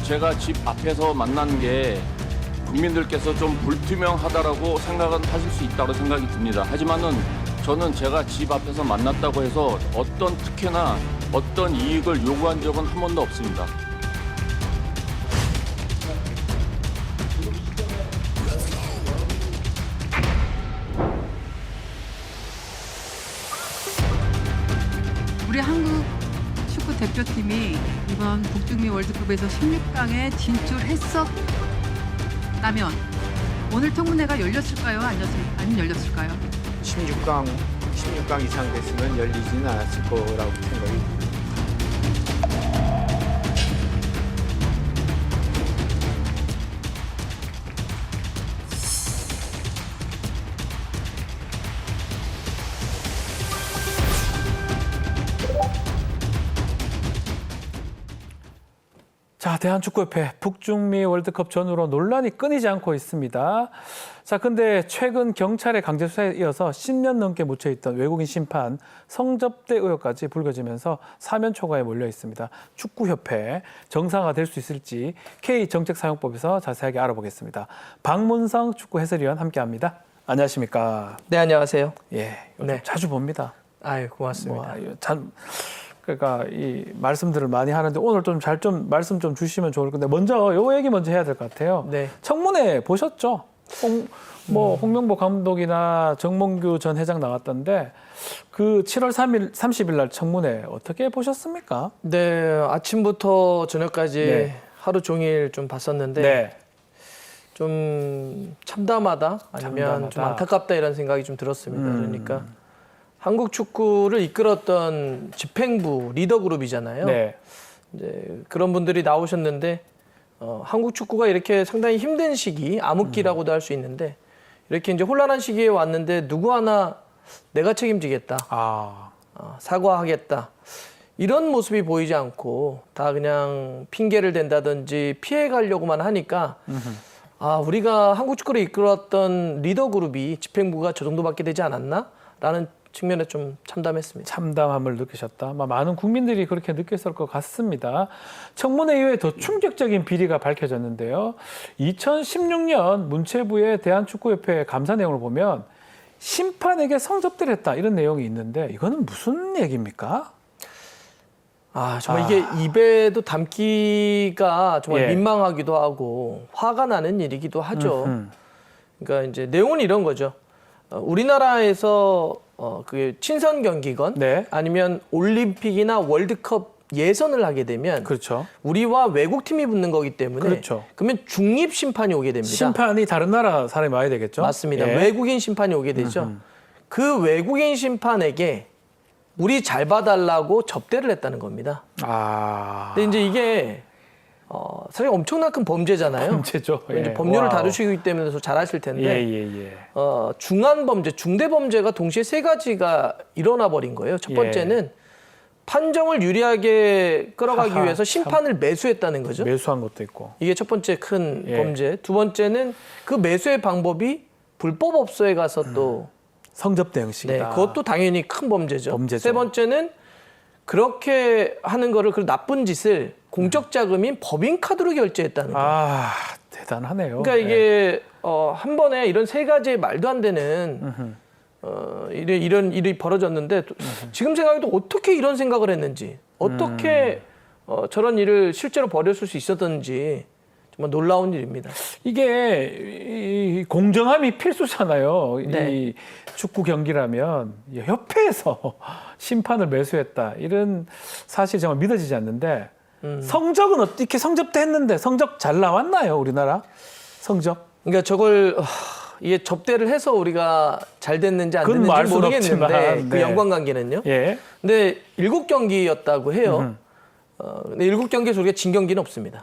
제가 집 앞에서 만난 게 국민들께서 좀 불투명하다라고 생각은 하실 수 있다고 생각이 듭니다. 하지만은 저는 제가 집 앞에서 만났다고 해서 어떤 특혜나 어떤 이익을 요구한 적은 한 번도 없습니다. 우리 한국 축구 대표팀이 이번 북중미 월드컵에서 16강에 진출했었다면 오늘 청문회가 열렸을까요? 아니면 열렸을까요? 16강 이상 됐으면 열리지는 않았을 거라고 생각이 듭니다. 자, 대한축구협회 북중미 월드컵 전후로 논란이 끊이지 않고 있습니다. 자, 근데 최근 경찰의 강제 수사에 이어서 10년 넘게 묻혀있던 외국인 심판 성접대 의혹까지 불거지면서 사면 초과에 몰려 있습니다. 축구협회 정상화될 수 있을지 K정책사용법에서 자세하게 알아보겠습니다. 박문성 축구 해설위원 함께합니다. 안녕하십니까? 네, 안녕하세요. 예, 요즘 네. 자주 봅니다. 아유, 고맙습니다. 그러니까 이 말씀들을 많이 하는데 오늘 좀 말씀 좀 주시면 좋을 건데 먼저 요 얘기 먼저 해야 될 것 같아요. 네. 청문회 보셨죠? 홍명보 감독이나 정몽규 전 회장 나왔던데 그 7월 30일 날 청문회 어떻게 보셨습니까? 네, 아침부터 저녁까지 네. 하루 종일 좀 봤었는데 네. 좀 참담하다 아니면 참담하다. 좀 안타깝다 이런 생각이 좀 들었습니다. 그러니까 한국 축구를 이끌었던 집행부 리더 그룹이잖아요. 네. 이제 그런 분들이 나오셨는데 한국 축구가 이렇게 상당히 힘든 시기, 암흑기라고도 할 수 있는데 이렇게 이제 혼란한 시기에 왔는데 누구 하나 내가 책임지겠다, 사과하겠다 이런 모습이 보이지 않고 다 그냥 핑계를 댄다든지 피해 가려고만 하니까 우리가 한국 축구를 이끌었던 리더 그룹이 집행부가 저 정도밖에 되지 않았나라는 측면에 좀 참담했습니다. 참담함을 느끼셨다. 아마 많은 국민들이 그렇게 느꼈을 것 같습니다. 청문회 이후에 더 충격적인 비리가 밝혀졌는데요. 2016년 문체부의 대한축구협회 감사 내용을 보면 심판에게 성접대를 했다 이런 내용이 있는데 이거는 무슨 얘기입니까? 정말 이게 입에도 담기가 정말 예. 민망하기도 하고 화가 나는 일이기도 하죠. 그러니까 이제 내용은 이런 거죠. 우리나라에서 그 친선 경기건 네. 아니면 올림픽이나 월드컵 예선을 하게 되면 그렇죠. 우리와 외국 팀이 붙는 거기 때문에 그렇죠. 그러면 중립 심판이 오게 됩니다. 심판이 다른 나라 사람이 와야 되겠죠? 맞습니다. 예. 외국인 심판이 오게 되죠. 그 외국인 심판에게 우리 잘 봐달라고 접대를 했다는 겁니다. 근데 이제 이게 사실 엄청난 큰 범죄잖아요. 범죄죠. 예. 이제 법률을 와우. 다루시기 때문에 더 잘 아실 텐데 예. 중한 범죄, 중대 범죄가 동시에 세 가지가 일어나 버린 거예요. 첫 번째는 판정을 유리하게 끌어가기 위해서 심판을 매수했다는 거죠. 매수한 것도 있고. 이게 첫 번째 큰 예. 범죄. 두 번째는 그 매수의 방법이 불법 업소에 가서 또 성접대 형식이다. 그것도 당연히 큰 범죄죠. 범죄죠. 세 번째는 그렇게 하는 거를 그 나쁜 짓을 공적 자금인 법인카드로 결제했다는 거예요. 대단하네요. 그러니까 이게 한 번에 이런 세 가지의 말도 안 되는 이런 일이 벌어졌는데 지금 생각해도 어떻게 이런 생각을 했는지 어떻게 저런 일을 실제로 벌였을 수 있었던지 정말 놀라운 일입니다. 이게 이 공정함이 필수잖아요. 네. 이 축구 경기라면 협회에서 심판을 매수했다 이런 사실 정말 믿어지지 않는데 성적은 어떻게 성접대 했는데 성적 잘 나왔나요, 우리나라? 성적? 그러니까 저걸 이게 접대를 해서 우리가 잘 됐는지 안 그건 알 됐는지 수는 모르겠는데 없지만, 그 네. 연관관계는요. 예. 근데 7경기였다고 해요. 근데 7경기에서 우리가 진 경기는 없습니다.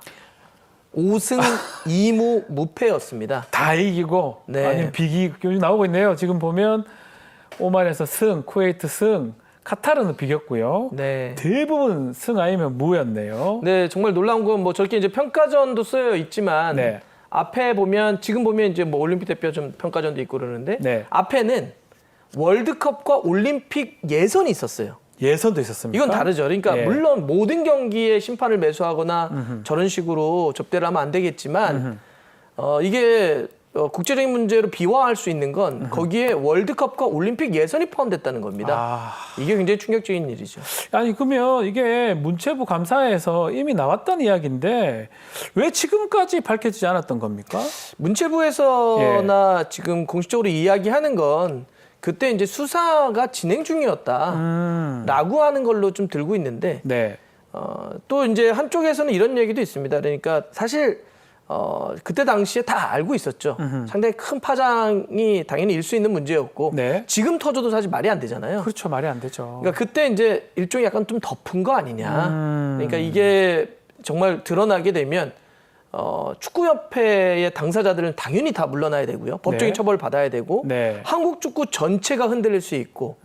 5승 2무 무패였습니다. 다 이기고 네. 아니면 비기 요즘 나오고 있네요. 지금 보면 오만에서 승, 쿠웨이트 승, 카타르는 비겼고요. 네. 대부분 승 아니면 무였네요. 네, 정말 놀라운 건 뭐 저렇게 이제 평가전도 쓰여 있지만 네. 앞에 보면 지금 보면 이제 뭐 올림픽 대표전 평가전도 있고 그러는데 네. 앞에는 월드컵과 올림픽 예선이 있었어요. 예선도 있었습니까? 이건 다르죠. 그러니까 예. 물론 모든 경기에 심판을 매수하거나 저런 식으로 접대를 하면 안 되겠지만 이게 국제적인 문제로 비화할 수 있는 건 거기에 월드컵과 올림픽 예선이 포함됐다는 겁니다. 이게 굉장히 충격적인 일이죠. 아니 그러면 이게 문체부 감사에서 이미 나왔던 이야기인데 왜 지금까지 밝혀지지 않았던 겁니까? 문체부에서나 지금 공식적으로 이야기하는 건 그때 이제 수사가 진행 중이었다라고 하는 걸로 좀 들고 있는데 네. 또 이제 한쪽에서는 이런 얘기도 있습니다. 그러니까 사실 그때 당시에 다 알고 있었죠. 상당히 큰 파장이 당연히 일 수 있는 문제였고 네. 지금 터져도 사실 말이 안 되잖아요. 그렇죠. 말이 안 되죠. 그러니까 그때 이제 일종의 약간 좀 덮은 거 아니냐. 그러니까 이게 정말 드러나게 되면 축구협회의 당사자들은 당연히 다 물러나야 되고요. 법적인 네. 처벌을 받아야 되고 네. 한국 축구 전체가 흔들릴 수 있고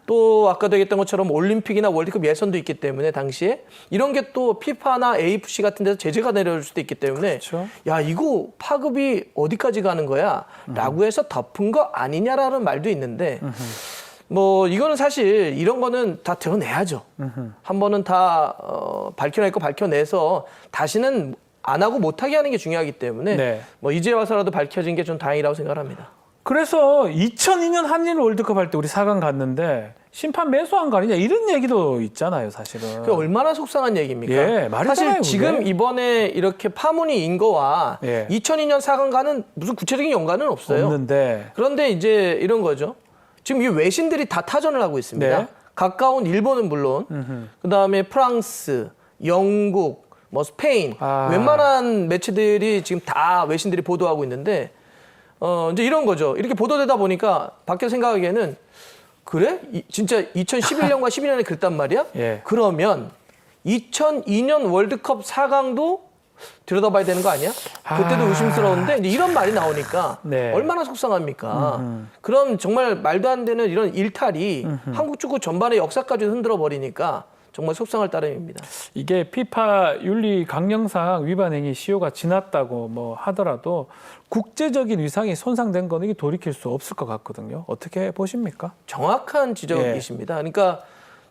또 아까도 얘기했던 것처럼 올림픽이나 월드컵 예선도 있기 때문에 당시에 이런 게 또 피파나 AFC 같은 데서 제재가 내려올 수도 있기 때문에 그렇죠. 야 이거 파급이 어디까지 가는 거야? 라고 해서 덮은 거 아니냐라는 말도 있는데 뭐 이거는 사실 이런 거는 다 드러내야죠. 한 번은 다 밝혀낼 거 밝혀내서 다시는 안 하고 못하게 하는 게 중요하기 때문에 네. 뭐 이제 와서라도 밝혀진 게 좀 다행이라고 생각합니다. 그래서 2002년 한일 월드컵 할 때 우리 4강 갔는데 심판 매수한 거 아니냐 이런 얘기도 있잖아요, 사실은. 그게 얼마나 속상한 얘기입니까? 예, 말이잖아요, 사실 지금 그게. 이번에 이렇게 파문이 인 거와 예. 2002년 4강과는 무슨 구체적인 연관은 없어요. 없는데. 그런데 이제 이런 거죠. 지금 이 외신들이 다 타전을 하고 있습니다. 네. 가까운 일본은 물론, 그다음에 프랑스, 영국, 뭐 스페인, 웬만한 매체들이 지금 다 외신들이 보도하고 있는데 이제 이런 거죠. 이렇게 보도되다 보니까 밖에서 생각하기에는 그래? 진짜 2011년과 12년에 그랬단 말이야? 예. 그러면 2002년 월드컵 4강도 들여다봐야 되는 거 아니야? 그때도 의심스러운데 이제 이런 말이 나오니까 네. 얼마나 속상합니까? 그럼 정말 말도 안 되는 이런 일탈이 한국 축구 전반의 역사까지 흔들어 버리니까 정말 속상할 따름입니다. 이게 피파 윤리 강령상 위반 행위 시효가 지났다고 뭐 하더라도 국제적인 위상이 손상된 거는 이게 돌이킬 수 없을 것 같거든요. 어떻게 보십니까? 정확한 지적이십니다. 그러니까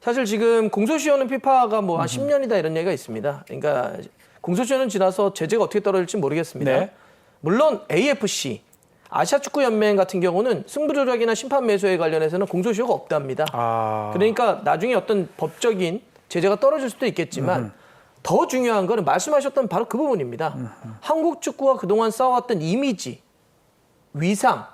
사실 지금 공소시효는 피파가 뭐 한 10년이다 이런 얘기가 있습니다. 그러니까 공소시효는 지나서 제재가 어떻게 떨어질지 모르겠습니다. 네. 물론 AFC 아시아 축구 연맹 같은 경우는 승부 조작이나 심판 매수에 관련해서는 공소시효가 없답니다. 그러니까 나중에 어떤 법적인 제재가 떨어질 수도 있겠지만 더 중요한 거는 말씀하셨던 바로 그 부분입니다. 한국 축구가 그동안 쌓아왔던 이미지, 위상,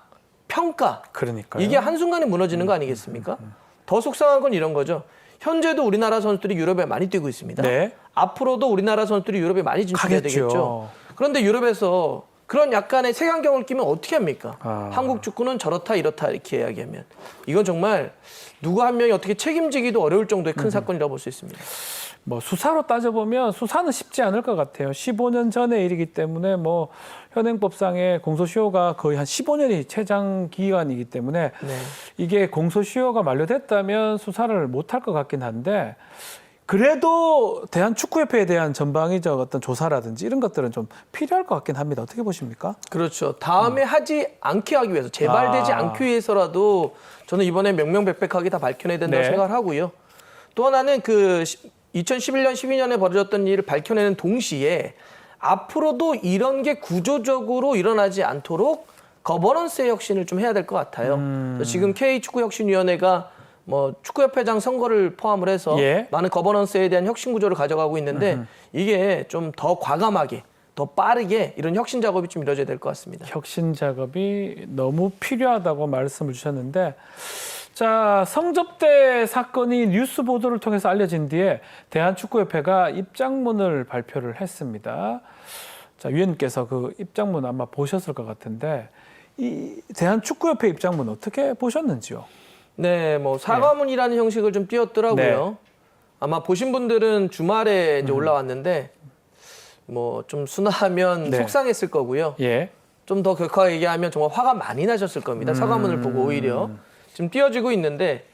평가 그러니까요. 이게 한순간에 무너지는 거 아니겠습니까? 더 속상한 건 이런 거죠. 현재도 우리나라 선수들이 유럽에 많이 뛰고 있습니다. 네. 앞으로도 우리나라 선수들이 유럽에 많이 진출해야 가겠죠. 되겠죠. 그런데 유럽에서 그런 약간의 색안경을 끼면 어떻게 합니까? 한국 축구는 저렇다 이렇다 이렇게 이야기하면 이건 정말 누구 한 명이 어떻게 책임지기도 어려울 정도의 큰 사건이라고 볼 수 있습니다. 뭐 수사로 따져보면 수사는 쉽지 않을 것 같아요. 15년 전의 일이기 때문에 뭐 현행법상의 공소시효가 거의 한 15년이 최장 기간이기 때문에 네. 이게 공소시효가 만료됐다면 수사를 못할 것 같긴 한데 그래도 대한축구협회에 대한 전방위적 어떤 조사라든지 이런 것들은 좀 필요할 것 같긴 합니다. 어떻게 보십니까? 그렇죠. 다음에 하지 않게 하기 위해서 재발되지 않기 위해서라도 저는 이번에 명명백백하게 다 밝혀내야 된다고 네. 생각을 하고요. 또 하나는 그 2011년, 12년에 벌어졌던 일을 밝혀내는 동시에 앞으로도 이런 게 구조적으로 일어나지 않도록 거버넌스의 혁신을 좀 해야 될 것 같아요. 지금 K축구혁신위원회가 뭐 축구협회장 선거를 포함을 해서 예. 많은 거버넌스에 대한 혁신 구조를 가져가고 있는데 이게 좀 더 과감하게 더 빠르게 이런 혁신 작업이 좀 이루어져야 될 것 같습니다. 혁신 작업이 너무 필요하다고 말씀을 주셨는데 자, 성접대 사건이 뉴스 보도를 통해서 알려진 뒤에 대한축구협회가 입장문을 발표를 했습니다. 자, 위원님께서 그 입장문 아마 보셨을 것 같은데 이 대한축구협회 입장문 어떻게 보셨는지요? 네, 뭐 사과문이라는 형식을 좀 띄웠더라고요. 네. 아마 보신 분들은 주말에 이제 올라왔는데 뭐 좀 순화하면 네. 속상했을 거고요. 예. 좀 더 격하게 얘기하면 정말 화가 많이 나셨을 겁니다. 사과문을 보고 오히려 지금 띄워지고 있는데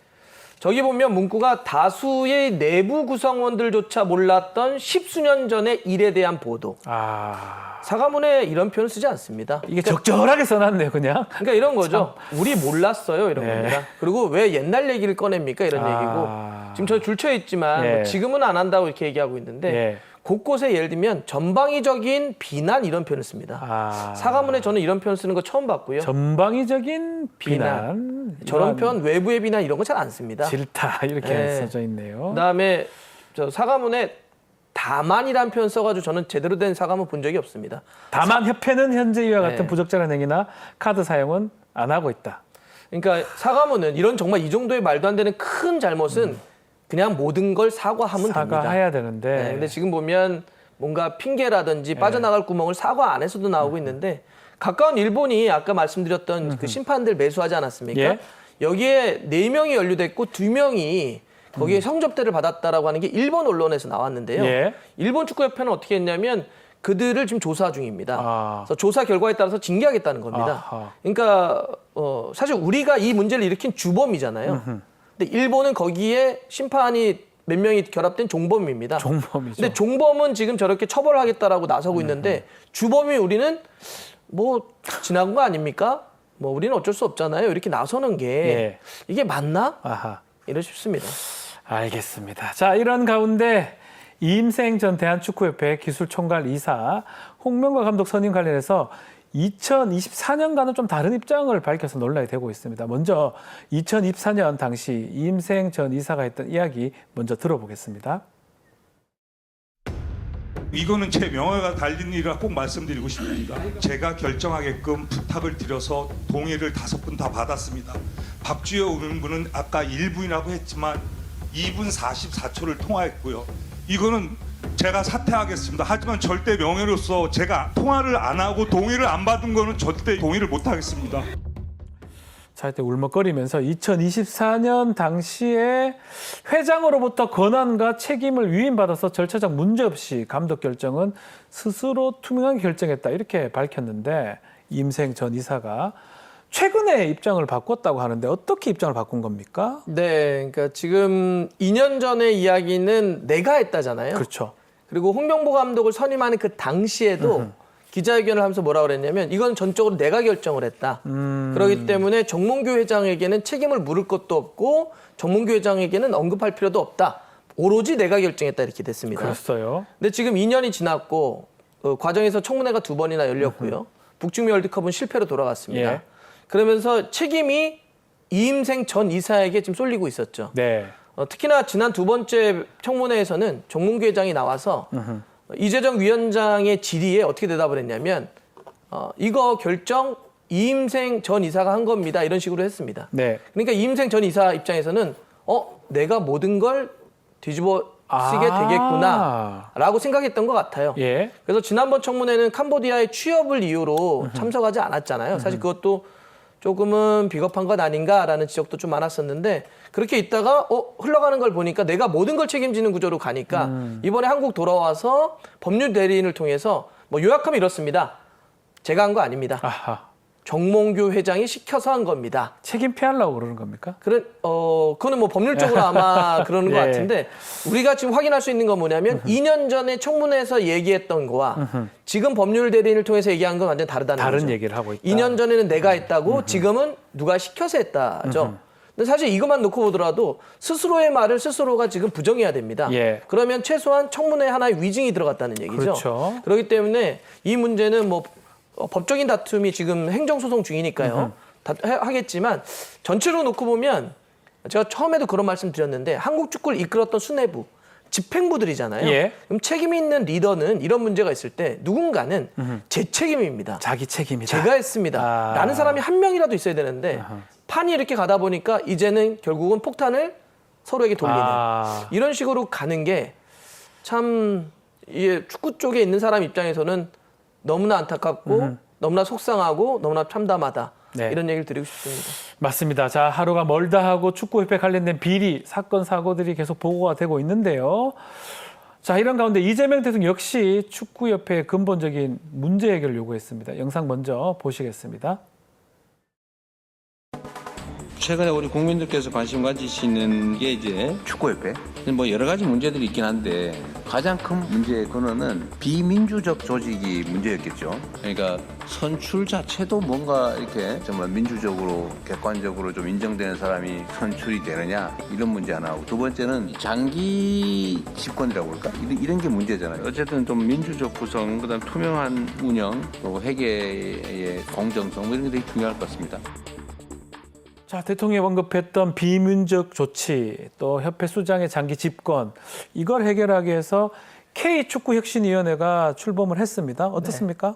저기 보면 문구가 다수의 내부 구성원들조차 몰랐던 10수년 전의 일에 대한 보도. 아, 사과문에 이런 표현 쓰지 않습니다. 이게 적절하게 써놨네요, 그냥. 그러니까 이런 거죠. 우리 몰랐어요, 이런 네. 겁니다. 그리고 왜 옛날 얘기를 꺼냅니까? 이런 아. 얘기고. 지금 저 줄쳐 있지만 예. 뭐 지금은 안 한다고 이렇게 얘기하고 있는데 예. 곳곳에 예를 들면 전방위적인 비난 이런 표현을 씁니다. 아, 사과문에 저는 이런 표현 쓰는 거 처음 봤고요. 전방위적인 비난. 저런 이러한 표현 외부의 비난 이런 거 잘 안 씁니다. 질타 이렇게 네. 써져 있네요. 그다음에 저 사과문에 다만이라는 표현 써가지고 저는 제대로 된 사과문 본 적이 없습니다. 다만 협회는 현재 이와 같은 네. 부적절한 행위나 카드 사용은 안 하고 있다. 그러니까 사과문은 이런 정말 이 정도의 말도 안 되는 큰 잘못은 그냥 모든 걸 사과하면 됩니다. 사과해야 되는데. 네, 근데 지금 보면 뭔가 핑계라든지 빠져나갈 구멍을 사과 안에서도 나오고 있는데 가까운 일본이 아까 말씀드렸던 그 심판들 매수하지 않았습니까? 예. 여기에 4명이 연루됐고 2명이 거기에 성접대를 받았다라고 하는 게 일본 언론에서 나왔는데요. 예. 일본 축구협회는 어떻게 했냐면 그들을 지금 조사 중입니다. 아. 그래서 조사 결과에 따라서 징계하겠다는 겁니다. 아하. 그러니까 사실 우리가 이 문제를 일으킨 주범이잖아요. 근데 일본은 거기에 심판이 몇 명이 결합된 종범입니다. 종범이죠. 근데 종범은 지금 저렇게 처벌하겠다라고 나서고 있는데 주범이 우리는 뭐 지나간 거 아닙니까? 뭐 우리는 어쩔 수 없잖아요. 이렇게 나서는 게 예. 이게 맞나? 아하. 이러 싶습니다. 알겠습니다. 자, 이런 가운데 이임생 전 대한축구협회 기술총괄 이사 홍명과 감독 선임 관련해서 2024년과는 좀 다른 입장을 밝혀서 논란이 되고 있습니다. 먼저 2024년 당시 이임생 전 이사가 했던 이야기 먼저 들어보겠습니다. 이거는 제 명예가 달린 일이라 꼭 말씀드리고 싶습니다. 제가 결정하게끔 부탁을 드려서 동의를 5분 다 받았습니다. 박주여 의원분은 아까 1분이라고 했지만 2분 44초를 통화했고요. 이거는 제가 사퇴하겠습니다. 하지만 절대 명예로서 제가 통화를 안 하고 동의를 안 받은 거는 절대 동의를 못 하겠습니다. 자, 이때 울먹거리면서 2024년 당시에 회장으로부터 권한과 책임을 위임받아서 절차적 문제 없이 감독 결정은 스스로 투명하게 결정했다 이렇게 밝혔는데 이임생 전 이사가 최근에 입장을 바꿨다고 하는데 어떻게 입장을 바꾼 겁니까? 네, 그러니까 지금 2년 전의 이야기는 내가 했다잖아요. 그렇죠. 그리고 홍명보 감독을 선임하는 그 당시에도 기자회견을 하면서 뭐라 그랬냐면 이건 전적으로 내가 결정을 했다. 그렇기 때문에 정몽규 회장에게는 책임을 물을 것도 없고 정몽규 회장에게는 언급할 필요도 없다. 오로지 내가 결정했다 이렇게 됐습니다. 그랬어요. 근데 지금 2년이 지났고 과정에서 청문회가 2번이나 열렸고요. 북중미 월드컵은 실패로 돌아갔습니다. 예. 그러면서 책임이 이임생 전 이사에게 지금 쏠리고 있었죠. 네. 특히나 지난 2번째 청문회에서는 정몽규 회장이 나와서 이재정 위원장의 질의에 어떻게 대답을 했냐면 이거 결정 이임생 전 이사가 한 겁니다. 이런 식으로 했습니다. 네. 그러니까 이임생 전 이사 입장에서는 내가 모든 걸 뒤집어 쓰게 되겠구나 라고 생각했던 것 같아요. 예. 그래서 지난번 청문회는 캄보디아의 취업을 이유로 참석하지 않았잖아요. 사실 그것도 조금은 비겁한 것 아닌가라는 지적도 좀 많았었는데 그렇게 있다가 흘러가는 걸 보니까 내가 모든 걸 책임지는 구조로 가니까 이번에 한국 돌아와서 법률 대리인을 통해서 뭐 요약하면 이렇습니다. 제가 한 거 아닙니다. 아하. 정몽규 회장이 시켜서 한 겁니다. 책임 피하려고 그러는 겁니까? 그거는 뭐 법률적으로 아마 그러는 것 예. 같은데 우리가 지금 확인할 수 있는 건 뭐냐면 2년 전에 청문회에서 얘기했던 거와 지금 법률 대리인을 통해서 얘기한 건 완전 다르다는 다른 거죠. 얘기를 하고 있다. 2년 전에는 내가 했다고 지금은 누가 시켜서 했다죠. 근데 사실 이것만 놓고 보더라도 스스로의 말을 스스로가 지금 부정해야 됩니다. 예. 그러면 최소한 청문회 하나의 위증이 들어갔다는 얘기죠. 그렇죠. 그렇기 때문에 이 문제는 뭐 법적인 다툼이 지금 행정소송 중이니까요. 하겠지만 전체로 놓고 보면 제가 처음에도 그런 말씀 드렸는데 한국 축구를 이끌었던 수뇌부, 집행부들이잖아요. 예. 그럼 책임 있는 리더는 이런 문제가 있을 때 누군가는 제 책임입니다. 자기 책임이다. 제가 했습니다. 라는 사람이 한 명이라도 있어야 되는데 판이 이렇게 가다 보니까 이제는 결국은 폭탄을 서로에게 돌리는 이런 식으로 가는 게 참 축구 쪽에 있는 사람 입장에서는 너무나 안타깝고 너무나 속상하고 너무나 참담하다. 네. 이런 얘기를 드리고 싶습니다. 맞습니다. 자, 하루가 멀다 하고 축구협회 관련된 비리, 사건, 사고들이 계속 보고가 되고 있는데요. 자, 이런 가운데 이재명 대통령 역시 축구협회의 근본적인 문제 해결을 요구했습니다. 영상 먼저 보시겠습니다. 최근에 우리 국민들께서 관심 가지시는 게 이제 축구협회. 뭐 여러 가지 문제들이 있긴 한데 가장 큰 문제의 근원은 비민주적 조직이 문제였겠죠. 그러니까 선출 자체도 뭔가 이렇게 정말 민주적으로 객관적으로 좀 인정되는 사람이 선출이 되느냐 이런 문제 하나하고 두 번째는 장기 집권이라고 할까 이런 게 문제잖아요. 어쨌든 좀 민주적 구성, 그다음 투명한 운영, 또 회계의 공정성 뭐 이런 게 되게 중요할 것 같습니다. 자, 대통령이 언급했던 비민주적 조치, 또 협회 수장의 장기 집권, 이걸 해결하기 위해서 K축구혁신위원회가 출범을 했습니다. 어떻습니까?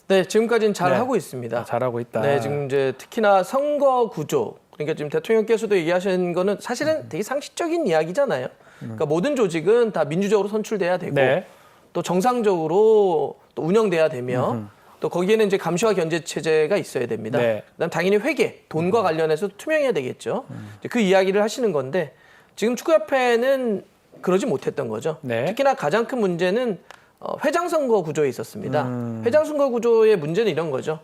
네, 지금까지는 잘 네. 하고 있습니다. 잘하고 있다. 네, 지금 이제 특히나 선거 구조, 그러니까 지금 대통령께서도 얘기하신 거는 사실은 되게 상식적인 이야기잖아요. 그러니까 모든 조직은 다 민주적으로 선출돼야 되고 네. 또 정상적으로 또 운영돼야 되며 또 거기에는 이제 감시와 견제 체제가 있어야 됩니다. 네. 그다음 당연히 회계, 돈과 관련해서 투명해야 되겠죠. 이제 그 이야기를 하시는 건데 지금 축구협회는 그러지 못했던 거죠. 네. 특히나 가장 큰 문제는 회장 선거 구조에 있었습니다. 회장 선거 구조의 문제는 이런 거죠.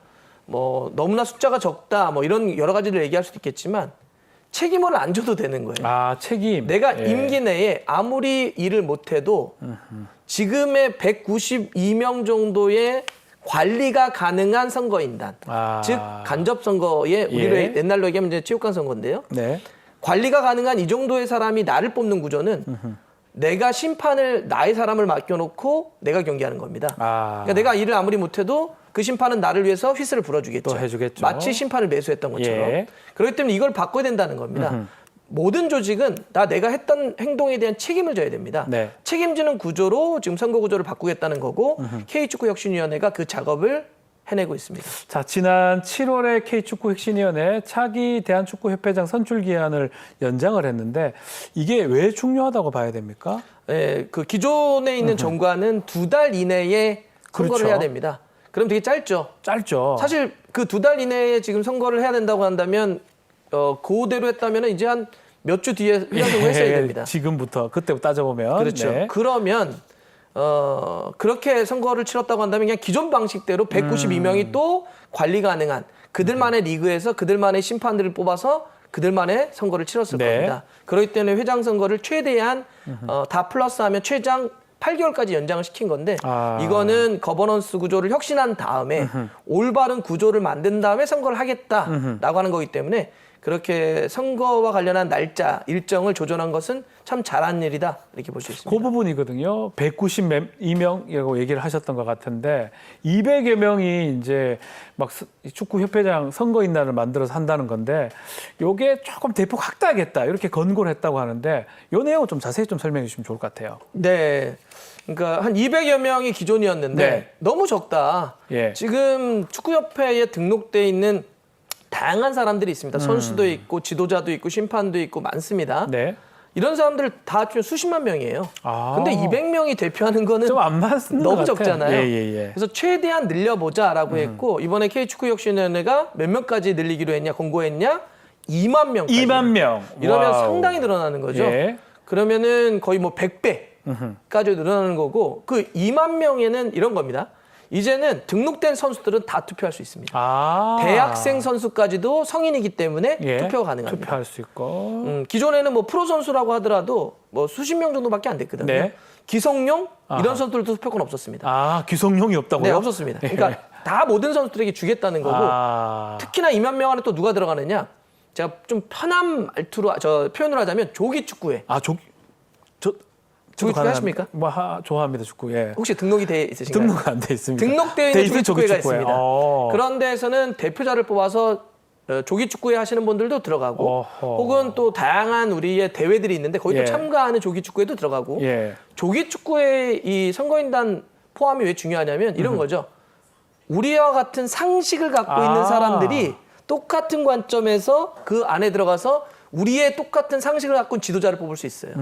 뭐 너무나 숫자가 적다, 뭐 이런 여러 가지를 얘기할 수도 있겠지만 책임을 안 져도 되는 거예요. 아, 책임. 내가 예. 임기 내에 아무리 일을 못해도 지금의 192명 정도의 관리가 가능한 선거인단, 아. 즉 간접 선거에 우리로 예. 옛날로 얘기하면 이제 체육관 선거인데요. 네. 관리가 가능한 이 정도의 사람이 나를 뽑는 구조는 내가 심판을 나의 사람을 맡겨놓고 내가 경기하는 겁니다. 아. 그러니까 내가 일을 아무리 못해도 그 심판은 나를 위해서 휘슬을 불어주겠죠. 또 해주겠죠. 마치 심판을 매수했던 것처럼. 예. 그렇기 때문에 이걸 바꿔야 된다는 겁니다. 모든 조직은 다 내가 했던 행동에 대한 책임을 져야 됩니다. 네. 책임지는 구조로 지금 선거 구조를 바꾸겠다는 거고 K축구혁신위원회가 그 작업을 해내고 있습니다. 자, 지난 7월에 K축구혁신위원회 차기 대한축구협회장 선출 기한을 연장을 했는데 이게 왜 중요하다고 봐야 됩니까? 예, 그 기존에 있는 정관은 2달 이내에 선거를 그렇죠. 해야 됩니다. 그럼 되게 짧죠. 짧죠. 사실 그 2달 이내에 지금 선거를 해야 된다고 한다면 그대로 했다면 이제 한 몇 주 뒤에 회장 선거 했어야 됩니다. 지금부터 그때부터 따져보면 그렇죠. 네. 그러면 그렇게 선거를 치렀다고 한다면 그냥 기존 방식대로 192명이 또 관리 가능한 그들만의 리그에서 그들만의 심판들을 뽑아서 그들만의 선거를 치렀을 네. 겁니다. 그렇기 때문에 회장 선거를 최대한 다 플러스하면 최장 8개월까지 연장을 시킨 건데 아. 이거는 거버넌스 구조를 혁신한 다음에 올바른 구조를 만든 다음에 선거를 하겠다라고 하는 거기 때문에 그렇게 선거와 관련한 날짜, 일정을 조정한 것은 참 잘한 일이다 이렇게 볼 수 있습니다. 그 부분이거든요. 192명이라고 얘기를 하셨던 것 같은데 200여 명이 이제 막 축구협회장 선거인단을 만들어서 한다는 건데 요게 조금 대폭 확대하겠다 이렇게 권고를 했다고 하는데 요 내용을 좀 자세히 좀 설명해 주시면 좋을 것 같아요. 네. 그러니까 한 200여 명이 기존이었는데 네. 너무 적다. 예. 지금 축구협회에 등록돼 있는 다양한 사람들이 있습니다. 선수도 있고 지도자도 있고 심판도 있고 많습니다. 네. 이런 사람들 다 합치면 수십만 명이에요. 아. 근데 200명이 대표하는 거는 좀 안 맞는 너무 것 같아요. 적잖아요. 예. 그래서 최대한 늘려보자라고 했고 이번에 K축구혁신위원회가 몇 명까지 늘리기로 했냐 공고했냐 2만 명까지. 2만 명. 이러면 와우. 상당히 늘어나는 거죠. 예. 그러면은 거의 뭐 100배까지 늘어나는 거고 그 2만 명에는 이런 겁니다. 이제는 등록된 선수들은 다 투표할 수 있습니다. 아. 대학생 선수까지도 성인이기 때문에 예. 투표가 가능합니다. 투표할 수 있고. 기존에는 뭐 프로 선수라고 하더라도 뭐 수십 명 정도밖에 안 됐거든요. 네. 기성용 아하. 이런 선수들도 투표권 없었습니다. 아, 기성용이 없다고요? 네, 없었습니다. 예. 그러니까 다 모든 선수들에게 주겠다는 거고 아. 특히나 2만 명 안에 또 누가 들어가느냐? 제가 좀 편한 말투로 표현을 하자면 조기 축구회. 아, 조기 축구 하십니까? 좋아합니다, 축구. 예. 혹시 등록이 돼 있으신가요? 등록 안 돼 있습니다. 등록되어 돼 있는 있어요, 조기 축구회가 조기 축구회. 있습니다. 그런 데에서는 대표자를 뽑아서 조기 축구회 하시는 분들도 들어가고 어허. 혹은 또 다양한 우리의 대회들이 있는데 거기 예. 또 참가하는 조기 축구회도 들어가고 예. 조기 축구회 이 선거인단 포함이 왜 중요하냐면 이런 거죠. 우리와 같은 상식을 갖고 아. 있는 사람들이 똑같은 관점에서 그 안에 들어가서 우리의 똑같은 상식을 갖고 있는 지도자를 뽑을 수 있어요.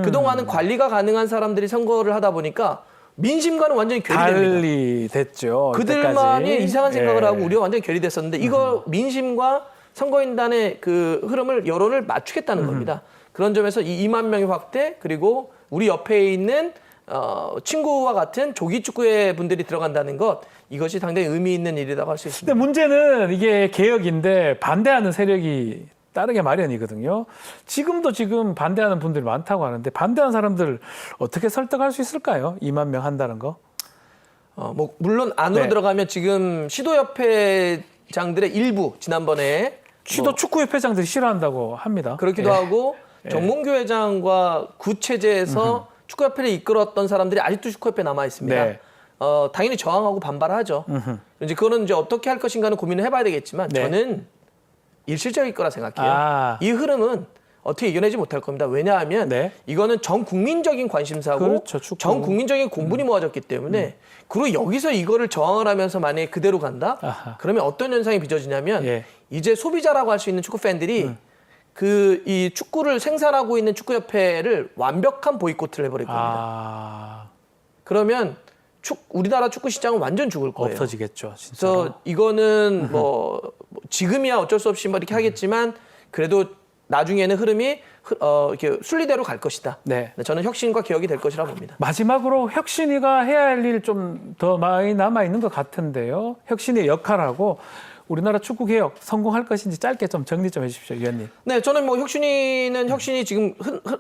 그동안은 관리가 가능한 사람들이 선거를 하다 보니까 민심과는 완전히 괴리됩니다. 달리 됐죠. 그들만이 이때까지. 이상한 생각을 예. 하고 우리가 완전히 괴리됐었는데 이거 민심과 선거인단의 그 흐름을 여론을 맞추겠다는 겁니다. 그런 점에서 이 2만 명의 확대 그리고 우리 옆에 있는 친구와 같은 조기 축구회 분들이 들어간다는 것 이것이 상당히 의미 있는 일이라고 할 수 있습니다. 근데 문제는 이게 개혁인데 반대하는 세력이 따르게 마련이거든요. 지금도 지금 반대하는 분들이 많다고 하는데 반대하는 사람들 어떻게 설득할 수 있을까요? 2만 명 한다는 거. 뭐 물론 안으로 네. 들어가면 지금 시도협회장들의 일부 지난번에 시도 축구협회장들이 싫어한다고 합니다. 그렇기도 예. 하고 정몽규 회장과 구체제에서 축구협회를 이끌었던 사람들이 아직도 축구협회에 남아 있습니다. 네. 당연히 저항하고 반발하죠. 이제 그거는 이제 어떻게 할 것인가는 고민을 해봐야 되겠지만 네. 저는 일시적일 거라 생각해요. 아. 이 흐름은 어떻게 이겨내지 못할 겁니다. 왜냐하면 네. 이거는 전 국민적인 관심사고 그렇죠, 축구. 전 국민적인 공분이 모아졌기 때문에 그리고 여기서 이거를 저항을 하면서 만약에 그대로 간다? 아하. 그러면 어떤 현상이 빚어지냐면 예. 이제 소비자라고 할 수 있는 축구 팬들이 이 축구를 생산하고 있는 축구협회를 완벽한 보이콧을 해버릴 겁니다. 아, 그러면 우리나라 축구 시장은 완전 죽을 거예요. 없어지겠죠, 진짜로. 그래서 이거는 뭐 지금이야 어쩔 수 없이 뭐 이렇게 하겠지만 그래도 나중에는 흐름이 이렇게 순리대로 갈 것이다. 네. 저는 혁신과 개혁이 될 것이라 봅니다. 마지막으로 혁신이가 해야 할 일 좀 더 많이 남아 있는 것 같은데요. 혁신의 역할하고 우리나라 축구 개혁 성공할 것인지 짧게 좀 정리 좀 해주십시오, 위원님. 네, 저는 뭐 혁신이 지금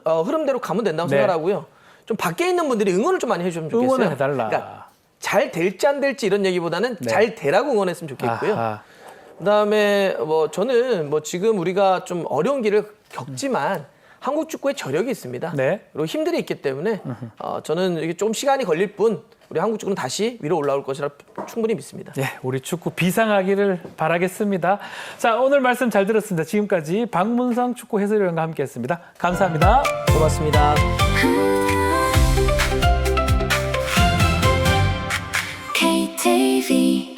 흐름대로 가면 된다고 네. 생각하고요. 좀 밖에 있는 분들이 응원을 좀 많이 해주면 좋겠어요. 응원을 해달라. 그러니까 잘 될지 안 될지 이런 얘기보다는 네. 잘 되라고 응원했으면 좋겠고요. 아하. 그다음에 뭐 저는 뭐 지금 우리가 좀 어려운 길을 겪지만 한국 축구에 저력이 있습니다. 네. 그리고 힘들이 있기 때문에 저는 이게 좀 시간이 걸릴 뿐 우리 한국 축구는 다시 위로 올라올 것이라 충분히 믿습니다. 네, 우리 축구 비상하기를 바라겠습니다. 자, 오늘 말씀 잘 들었습니다. 지금까지 박문성 축구 해설위원과 함께했습니다. 감사합니다. 고맙습니다. KTV